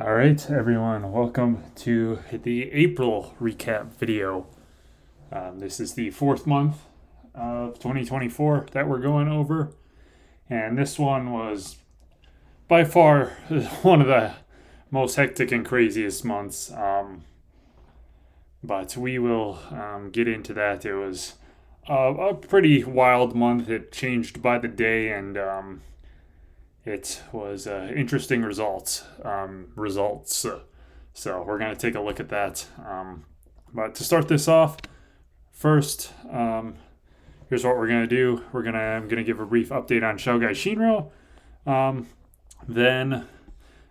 All right, everyone, welcome to the April recap video. This is the fourth month of 2024 that we're going over, and this one was by far one of the most hectic and craziest months. But we will get into that. It was a pretty wild month. It changed by the day, and it was interesting results. So we're going to take a look at that. But to start this off, first, here's what we're going to do. I'm gonna give a brief update on Shogai Shinro. Then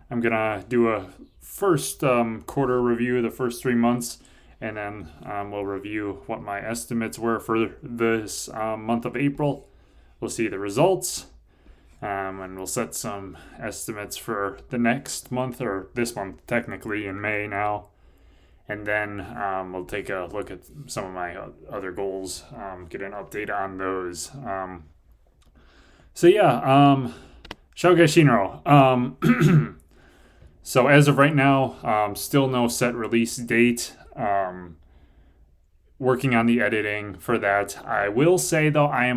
I'm gonna do a first quarter review of the first 3 months, and then we'll review what my estimates were for this month of April. We'll see the results. And we'll set some estimates for the next month, or this month technically in May now. And then we'll take a look at some of my other goals, get an update on those. Shogai Shinro. So as of right now, still no set release date. Working on the editing for that. I will say though, I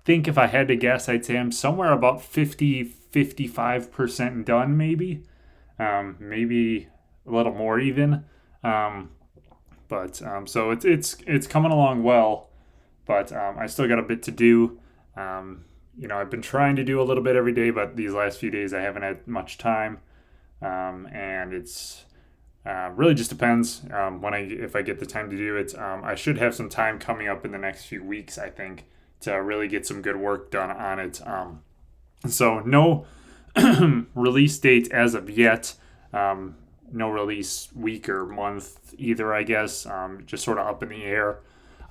think if I had to guess, I'd say I'm somewhere about 55% done, maybe. Maybe a little more even. So it's coming along well, but I still got a bit to do. I've been trying to do a little bit every day, but these last few days I haven't had much time. And it's really just depends if I get the time to do it. I should have some time coming up in the next few weeks, I think, to really get some good work done on it. So no release date as of yet. No release week or month either, I guess. Just sort of up in the air.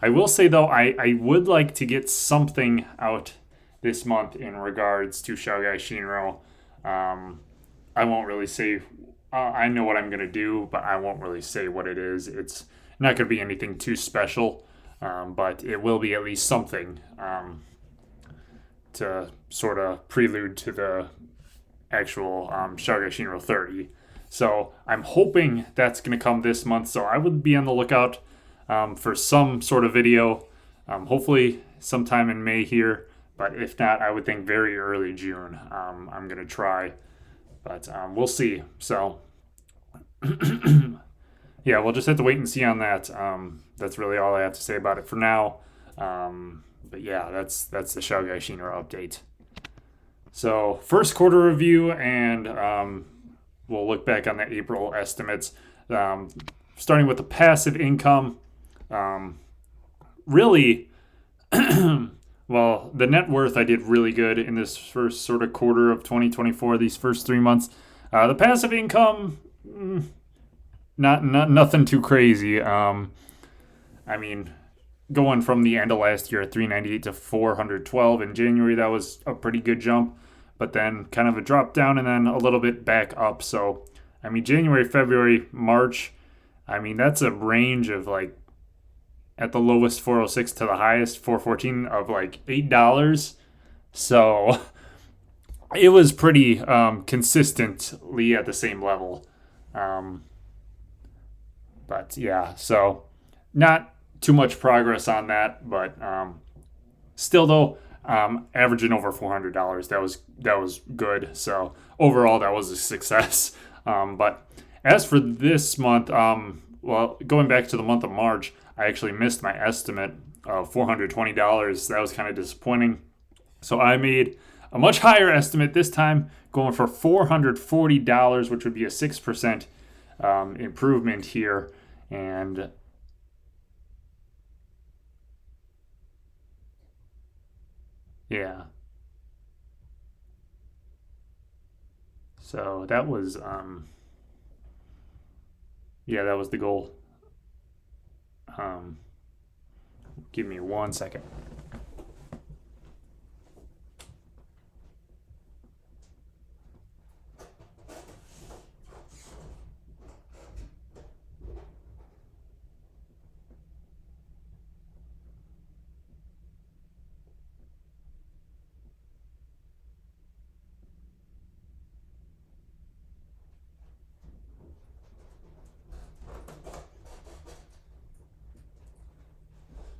I will say, though, I would like to get something out this month in regards to Shogai Shinro. I won't really say... I know what I'm going to do, but I won't really say what it is. It's not going to be anything too special. But it will be at least something to sort of prelude to the actual Shogai Shinro 30. So I'm hoping that's going to come this month. So I would be on the lookout for some sort of video, hopefully sometime in May here. But if not, I would think very early June. I'm going to try, but we'll see. So yeah, we'll just have to wait and see on that. That's really all I have to say about it for now. But yeah, that's the Shogai Shinro update. So first quarter review, and we'll look back on the April estimates. Starting with the passive income, really, well, the net worth I did really good in this first sort of quarter of 2024. These first 3 months, the passive income. Not nothing too crazy. I mean, going from the end of last year at 398 to 412 in January, that was a pretty good jump. But then kind of a drop down and then a little bit back up. So, I mean, January, February, March, I mean, that's a range of like at the lowest 406 to the highest 414 of like $8. So it was pretty consistently at the same level. But yeah, so not too much progress on that, but still though, averaging over $400. That was good. So overall, that was a success. But as for this month, well, going back to the month of March, I actually missed my estimate of $420. That was kind of disappointing. So I made a much higher estimate this time, going for $440, which would be a 6% improvement here. And yeah, so that was that was the goal. Give me 1 second.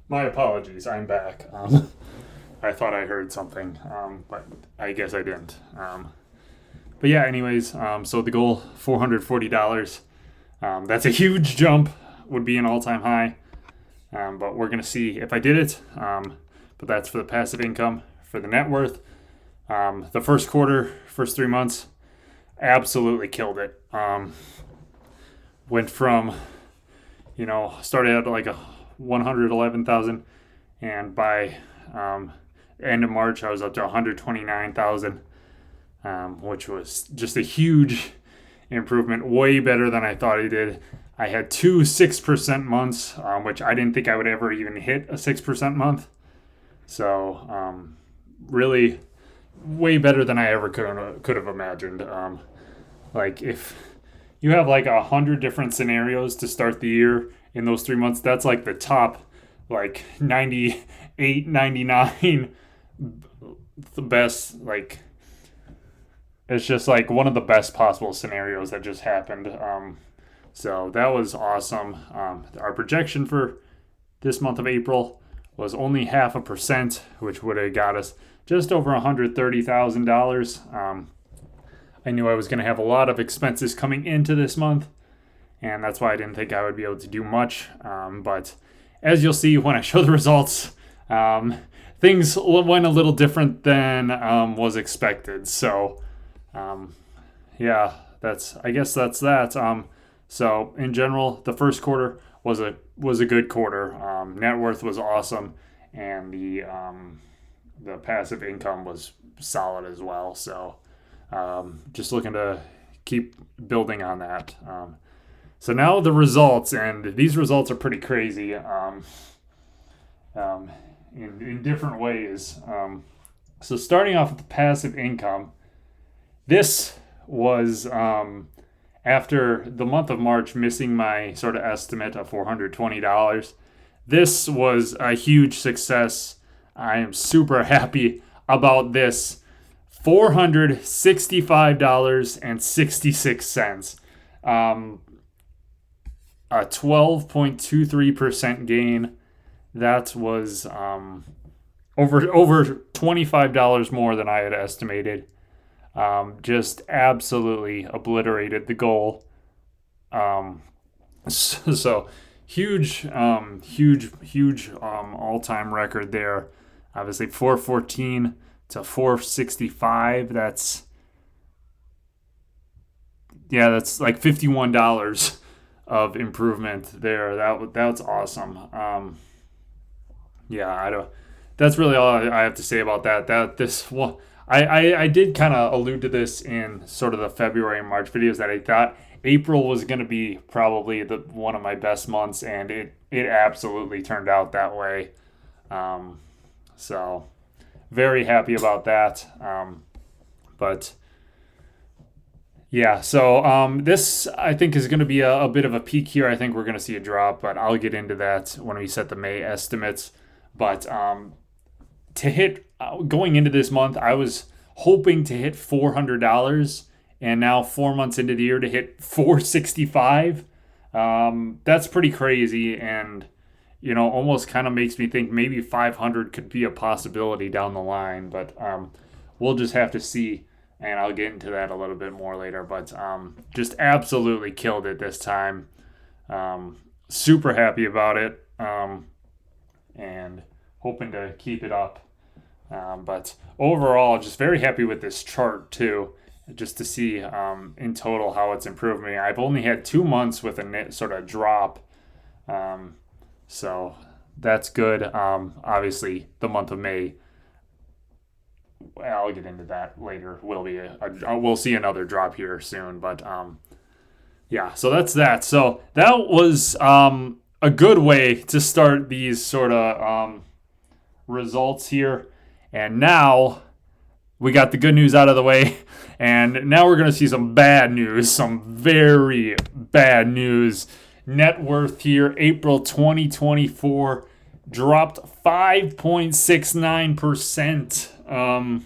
My apologies. I'm back. I thought I heard something, but I guess I didn't. But yeah, anyways, so the goal $440. That's a huge jump. Would be an all-time high. But we're gonna see if I did it. But that's for the passive income. For the net worth, the first quarter, first 3 months, absolutely killed it. Went from, started at like a 111,000, and by end of March I was up to 129,000, which was just a huge improvement, way better than I thought I did. I had two 6% months, which I didn't think I would ever even hit a 6% month. So really, way better than I ever could have imagined. Like if you have like 100 different scenarios to start the year in those 3 months, that's like the top, like 98, 99, the best. Like it's just like one of the best possible scenarios that just happened. So that was awesome. Our projection for this month of April was only 0.5%, which would have got us just over $130,000. I knew I was going to have a lot of expenses coming into this month, and that's why I didn't think I would be able to do much. But as you'll see when I show the results, things went a little different than was expected. So, yeah, I guess that's that. So in general, the first quarter was a good quarter. Net worth was awesome, and the passive income was solid as well. So just looking to keep building on that. So now the results, and these results are pretty crazy in different ways. So starting off with the passive income, this was after the month of March missing my sort of estimate of $420. This was a huge success. I am super happy about this. $465.66. A 12.23% gain. That was over $25 more than I had estimated. Just absolutely obliterated the goal. So huge all-time record there. Obviously 414 to 465. That's like $51 of improvement there. That's awesome. That's really all I have to say about that. I did kind of allude to this in sort of the February and March videos that I thought April was going to be probably one of my best months, and it absolutely turned out that way. So very happy about that. But yeah, so this I think is going to be a bit of a peak here. I think we're going to see a drop, but I'll get into that when we set the May estimates. But to hit going into this month, I was hoping to hit $400, and now 4 months into the year to hit $465. That's pretty crazy, and almost kind of makes me think maybe 500 could be a possibility down the line. But we'll just have to see, and I'll get into that a little bit more later. But just absolutely killed it this time. Super happy about it, and hoping to keep it up. But overall, just very happy with this chart too, just to see in total how it's improved me. I've only had 2 months with a net sort of drop, so that's good. Obviously, the month of May, I'll get into that later. We'll see another drop here soon, but yeah. So that's that. So that was a good way to start these sort of results here. And now we got the good news out of the way, and now we're going to see some bad news, some very bad news. Net worth here, April 2024, dropped 5.69%.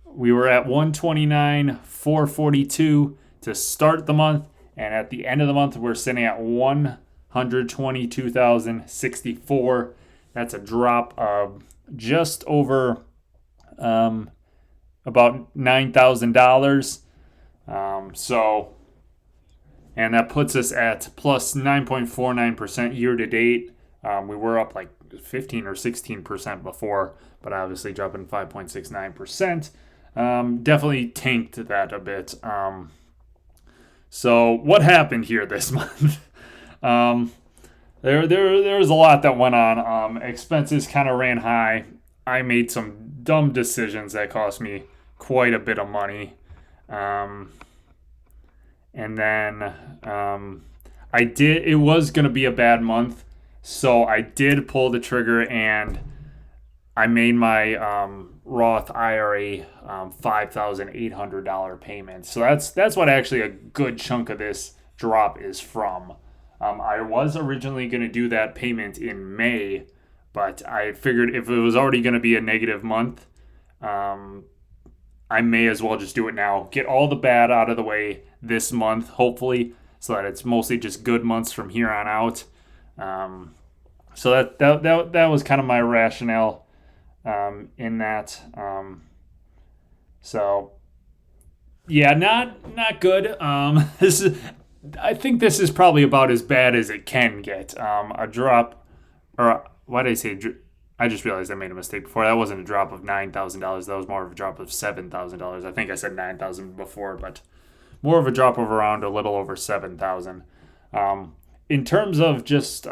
We were at 129,442 to start the month, and at the end of the month, we're sitting at 122,064. That's a drop of just over about $9,000. So, and that puts us at plus 9.49% year to date. We were up like 15 or 16% before, but obviously dropping 5.69%. Definitely tanked that a bit. So what happened here this month? There was a lot that went on. Expenses kind of ran high. I made some dumb decisions that cost me quite a bit of money. And then I did. It was gonna be a bad month, so I did pull the trigger and I made my Roth IRA $5,800 payment. So that's what actually a good chunk of this drop is from. I was originally going to do that payment in May, but I figured if it was already going to be a negative month, I may as well just do it now. Get all the bad out of the way this month, hopefully, so that it's mostly just good months from here on out. So that was kind of my rationale in that. So yeah, not good. This is, I think this is probably about as bad as it can get. A drop, or why did I say? I just realized I made a mistake before. That wasn't a drop of $9,000. That was more of a drop of $7,000. I think I said 9,000 before, but more of a drop of around a little over 7,000. In terms of just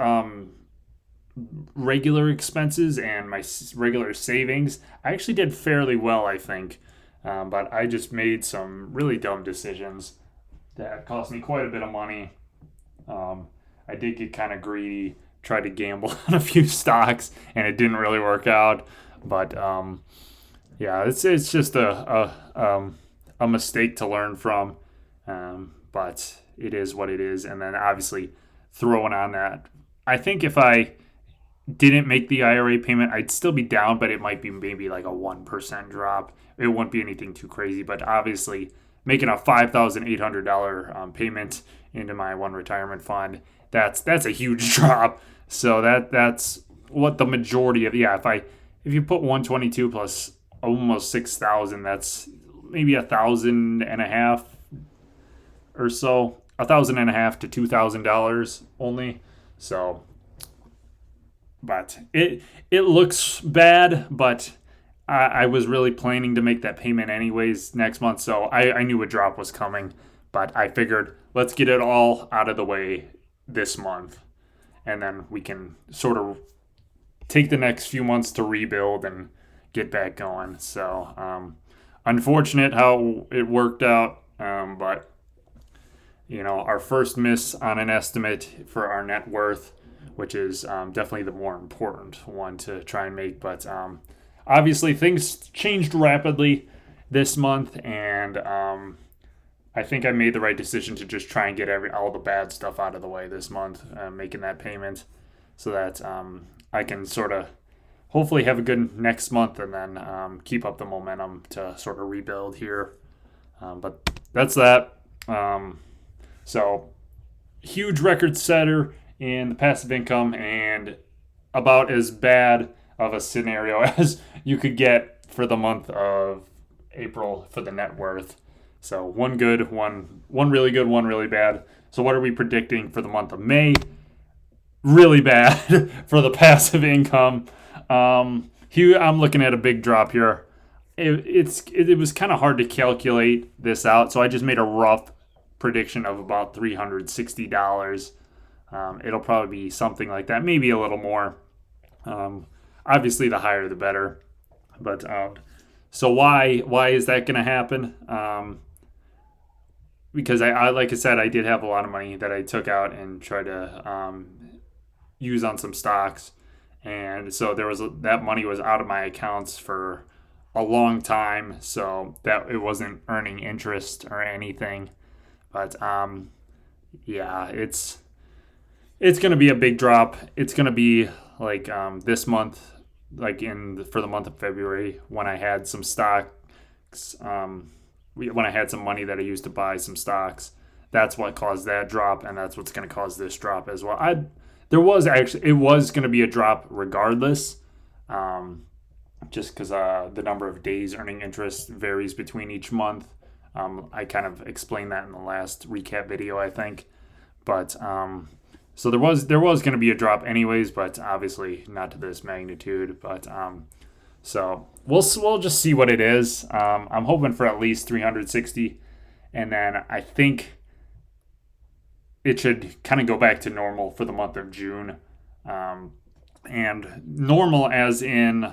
regular expenses and my regular savings, I actually did fairly well, I think. But I just made some really dumb decisions that cost me quite a bit of money. I did get kind of greedy, tried to gamble on a few stocks, and it didn't really work out. But yeah, it's just a mistake to learn from. But it is what it is. And then obviously throwing on that, I think if I didn't make the IRA payment, I'd still be down, but it might be maybe like a 1% drop. It wouldn't be anything too crazy, but obviously making a $5,800 payment into my one retirement fund, that's a huge drop. So that's what the majority of, yeah, if you put 122 plus almost 6,000, that's maybe $1,500 or so, $1,500 to $2,000 only. So, but it looks bad, but I was really planning to make that payment anyways next month, so I knew a drop was coming, but I figured let's get it all out of the way this month, and then we can sort of take the next few months to rebuild and get back going. So unfortunate how it worked out, but you know, our first miss on an estimate for our net worth, which is definitely the more important one to try and make, but obviously things changed rapidly this month, and I think I made the right decision to just try and get all the bad stuff out of the way this month, making that payment, so that I can sort of hopefully have a good next month and then keep up the momentum to sort of rebuild here. But that's that. So huge record setter in the passive income, and about as bad of a scenario as you could get for the month of April for the net worth. So one good, one really good, one really bad. So what are we predicting for the month of May? Really bad for the passive income. I'm looking at a big drop here. It was kind of hard to calculate this out, so I just made a rough prediction of about $360. It'll probably be something like that, maybe a little more. Obviously, the higher the better. But so why is that going to happen? Because I like I said, I did have a lot of money that I took out and tried to use on some stocks, and so that money was out of my accounts for a long time, so that it wasn't earning interest or anything. But yeah, it's going to be a big drop. It's going to be like this month, like for the month of February, when I had some stocks, when I had some money that I used to buy some stocks. That's what caused that drop, and that's what's going to cause this drop as well. it was going to be a drop regardless, um, just because the number of days earning interest varies between each month. I kind of explained that in the last recap video, I think. But so there was going to be a drop anyways, but obviously not to this magnitude. But so we'll just see what it is. I'm hoping for at least 360, and then I think it should kind of go back to normal for the month of June. And normal as in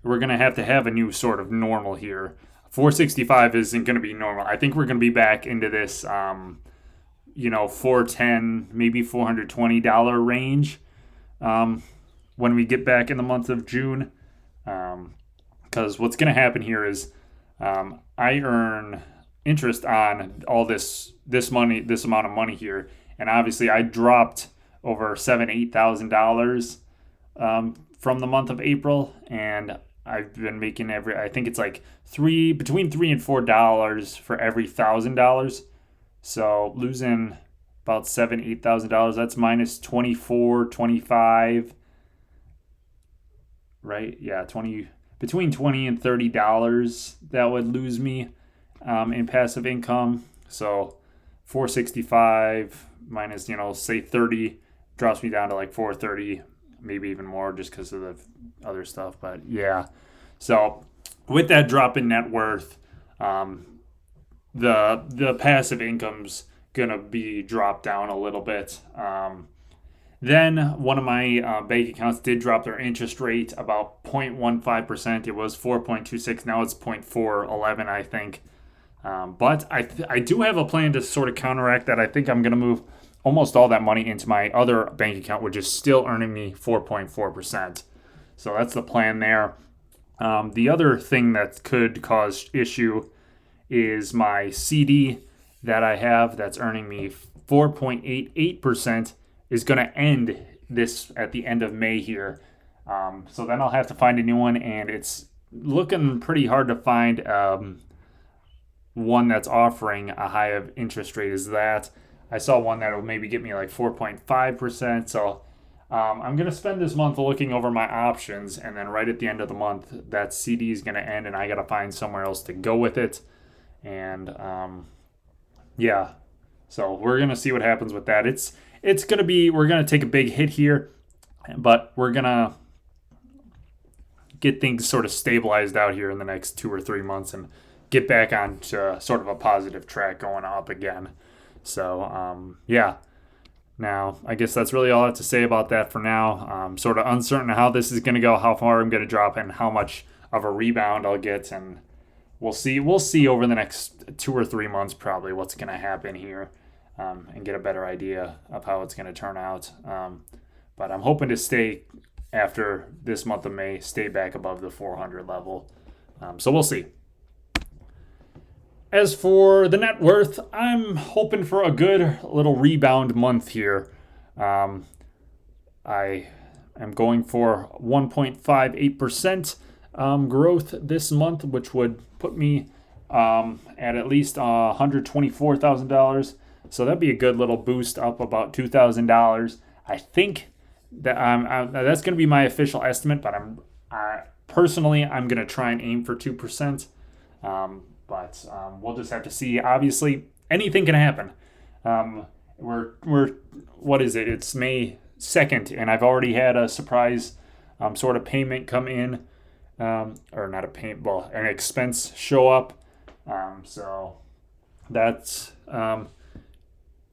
we're going to have a new sort of normal here. 465 isn't going to be normal. I think we're going to be back into this, 410, maybe $420 range when we get back in the month of June. Because what's going to happen here is I earn interest on all this money, this amount of money here, and obviously I dropped over $8,000 from the month of April, and I've been making I think it's like between $3 and $4 for every $1,000. So losing about $8,000, that's minus 24, 25, right? Yeah, between $20 and $30 that would lose me in passive income. So 465 minus, say 30 drops me down to like 430, maybe even more just because of the other stuff. But yeah, so with that drop in net worth, the passive income's gonna be dropped down a little bit. Then one of my bank accounts did drop their interest rate about 0.15%. It was 4.26. Now it's 0.411, I think. But I do have a plan to sort of counteract that. I think I'm going to move almost all that money into my other bank account, which is still earning me 4.4%. So that's the plan there. The other thing that could cause issue is my CD that I have that's earning me 4.88% is going to end this at the end of May here. So then I'll have to find a new one, and it's looking pretty hard to find one that's offering a high of interest rate as that. I saw one that will maybe get me like 4.5%. So I'm going to spend this month looking over my options, and then right at the end of the month, that CD is going to end, and I got to find somewhere else to go with it. And yeah, so we're going to see what happens with that. It's going to be, we're going to take a big hit here, but we're going to get things sort of stabilized out here in the next 2 or 3 months and get back on to sort of a positive track going up again. So, yeah. Now, I guess that's really all I have to say about that for now. I'm sort of uncertain how this is going to go, how far I'm going to drop, and how much of a rebound I'll get. And we'll see over the next 2 or 3 months probably what's going to happen here, and get a better idea of how it's going to turn out. But I'm hoping to stay, after this month of May, stay back above the 400 level. So we'll see. As for the net worth, I'm hoping for a good little rebound month here. I am going for 1.58% growth this month, which would put me at least $124,000. So that'd be a good little boost, up about $2,000. I think that that's going to be my official estimate, but personally I'm going to try and aim for 2%. But we'll just have to see. Obviously, anything can happen. We're what is it? It's May 2nd, and I've already had a surprise sort of payment come in, or not a payment, well, an expense show up. So that's kind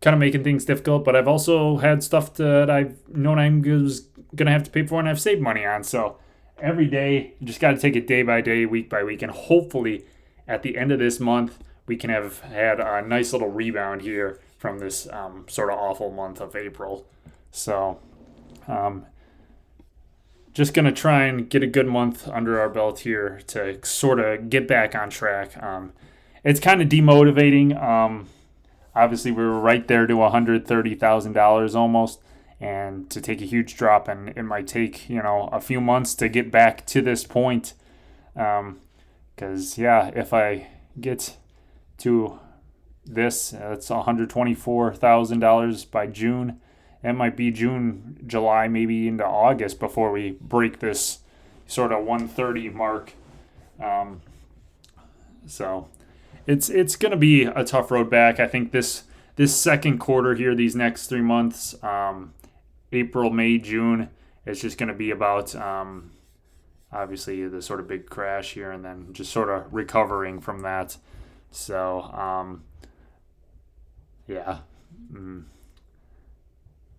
of making things difficult. But I've also had stuff that I've known I'm gonna have to pay for, and I've saved money on. So every day, you just got to take it day by day, week by week, and hopefully at the end of this month, we can have had a nice little rebound here from this sort of awful month of April. So just going to try and get a good month under our belt here to sort of get back on track. It's kind of demotivating. Obviously, we were right there to $130,000 almost, and to take a huge drop, and it might take, a few months to get back to this point. Because, if I get to this, it's $124,000 by June. it might be June, July, maybe into August before we break this sort of 130 mark. Um, so it's going to be a tough road back. I think this second quarter here, these next 3 months, April, May, June, it's just going to be about obviously the sort of big crash here, and then just sort of recovering from that. So yeah,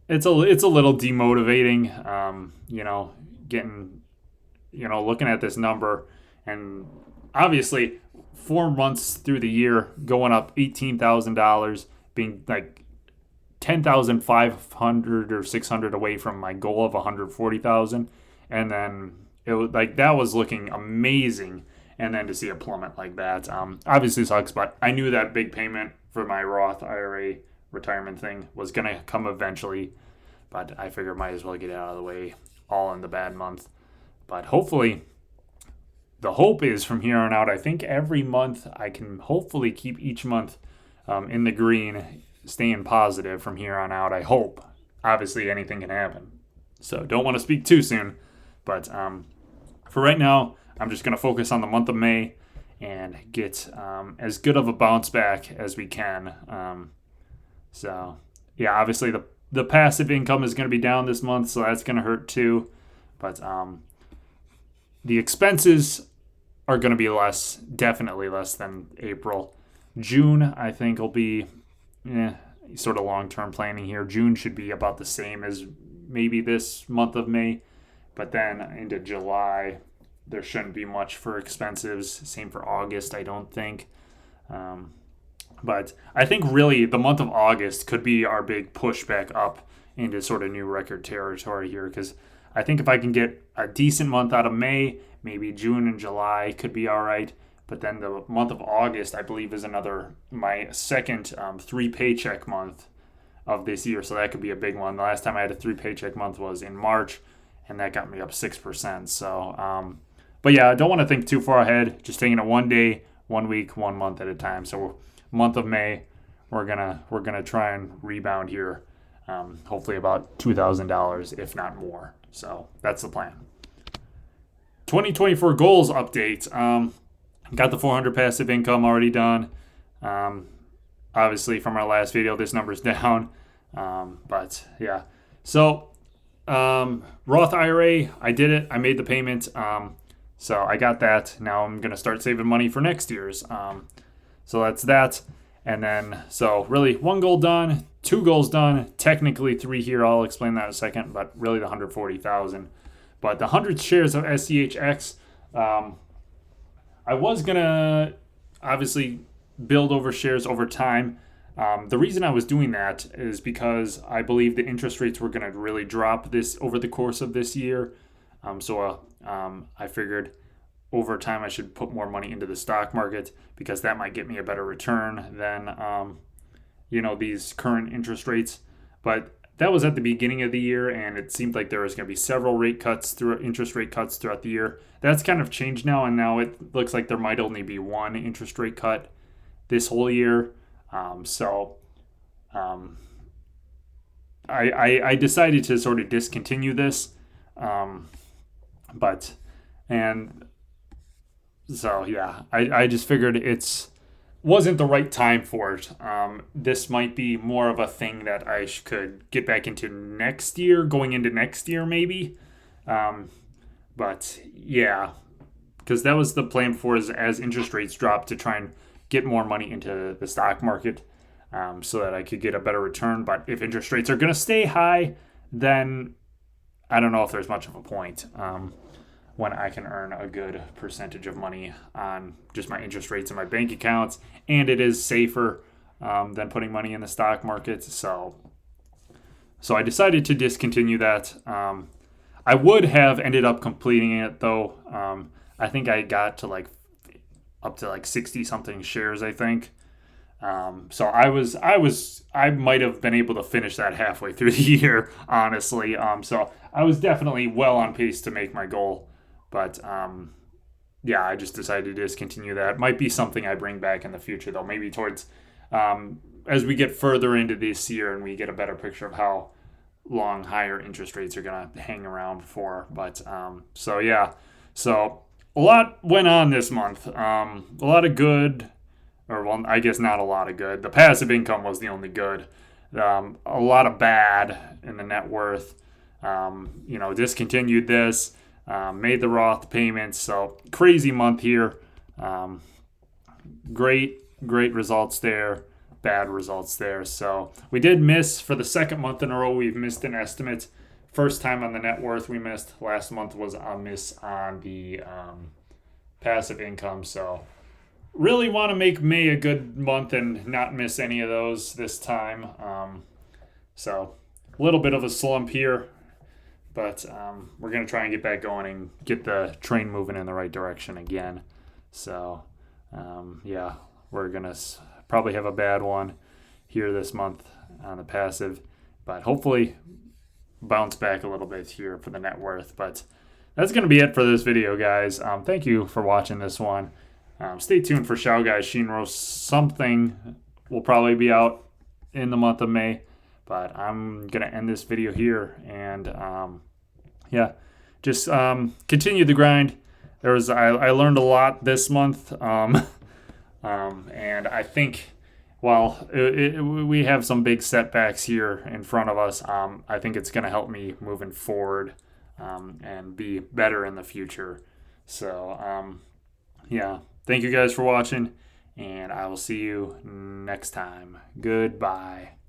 it's a little demotivating. Getting looking at this number, and obviously 4 months through the year going up $18,000, being like 10,500 or 600 away from my goal of 140,000, and then it was like that was looking amazing, and then to see a plummet like that, obviously sucks. But I knew that big payment for my Roth IRA retirement thing was gonna come eventually, but I figured might as well get it out of the way all in the bad month. But hopefully, the hope is from here on out, I think every month I can hopefully keep each month in the green, staying positive from here on out. I hope. Obviously, anything can happen. So don't want to speak too soon. But for right now, I'm just going to focus on the month of May and get as good of a bounce back as we can. So, yeah, obviously the passive income is going to be down this month, so that's going to hurt too. But the expenses are going to be less, definitely less than April. June, I think, will be sort of long-term planning here. June should be about the same as maybe this month of May. But then into July, there shouldn't be much for expenses. Same for August, I don't think. But I think really the month of August could be our big push back up into sort of new record territory here, because I think if I can get a decent month out of May, maybe June and July could be all right. But then the month of August, I believe, is my second 3 paycheck month of this year. So that could be a big one. The last time I had a 3 paycheck month was in March, and that got me up 6%. So, but yeah, I don't want to think too far ahead. Just taking it 1 day, 1 week, 1 month at a time. So month of May, we're gonna try and rebound here. Hopefully about $2,000, if not more. So that's the plan. 2024 goals update. Got the 400 passive income already done. Obviously, from our last video, this number's down. But yeah. So Roth IRA, I did it. I made the payment. So I got that. Now I'm gonna start saving money for next year's. So that's that. And then, so really 1 goal done, 2 goals done, technically 3 here. I'll explain that in a second, but really the 140,000. But the 100 shares of SCHX, I was going to obviously build over shares over time. The reason I was doing that is because I believe the interest rates were going to really drop this over the course of this year. So I figured over time I should put more money into the stock market, because that might get me a better return than these current interest rates. But that was at the beginning of the year, and it seemed like there was going to be several interest rate cuts throughout the year. That's kind of changed now, and now it looks like there might only be 1 interest rate cut this whole year. I decided to sort of discontinue this, so yeah, I just figured wasn't the right time for it. This might be more of a thing that I could get back into next year, going into next year maybe. But yeah, because that was the plan before, as interest rates drop, to try and get more money into the stock market, so that I could get a better return. But if interest rates are going to stay high, then I don't know if there's much of a point. When I can earn a good percentage of money on just my interest rates in my bank accounts, and it is safer than putting money in the stock market. So I decided to discontinue that. I would have ended up completing it though. I think I got to up to 60 something shares, I think. So I might have been able to finish that halfway through the year, honestly. So I was definitely well on pace to make my goal. But yeah, I just decided to discontinue that. Might be something I bring back in the future, though. Maybe towards as we get further into this year and we get a better picture of how long higher interest rates are going to hang around for. But so yeah, so a lot went on this month. A lot of good, or well, I guess not a lot of good. The passive income was the only good. A lot of bad in the net worth. Discontinued this, made the Roth payments. So crazy month here. Great results there, bad results there. So we did miss for the second month in a row. We've missed an estimate. First time on the net worth we missed. Last month was a miss on the passive income. So really want to make May a good month and not miss any of those this time. So a little bit of a slump here, but we're going to try and get back going and get the train moving in the right direction again. So, yeah, we're going to probably have a bad one here this month on the passive, but hopefully bounce back a little bit here for the net worth. But that's going to be it for this video, guys. Thank you for watching this one. Stay tuned for Shao Guys Shinro. Something will probably be out in the month of May, but I'm going to end this video here. And just continue the grind. I learned a lot this month. And I think while we have some big setbacks here in front of us, I think it's going to help me moving forward and be better in the future. So, thank you guys for watching, and I will see you next time. Goodbye.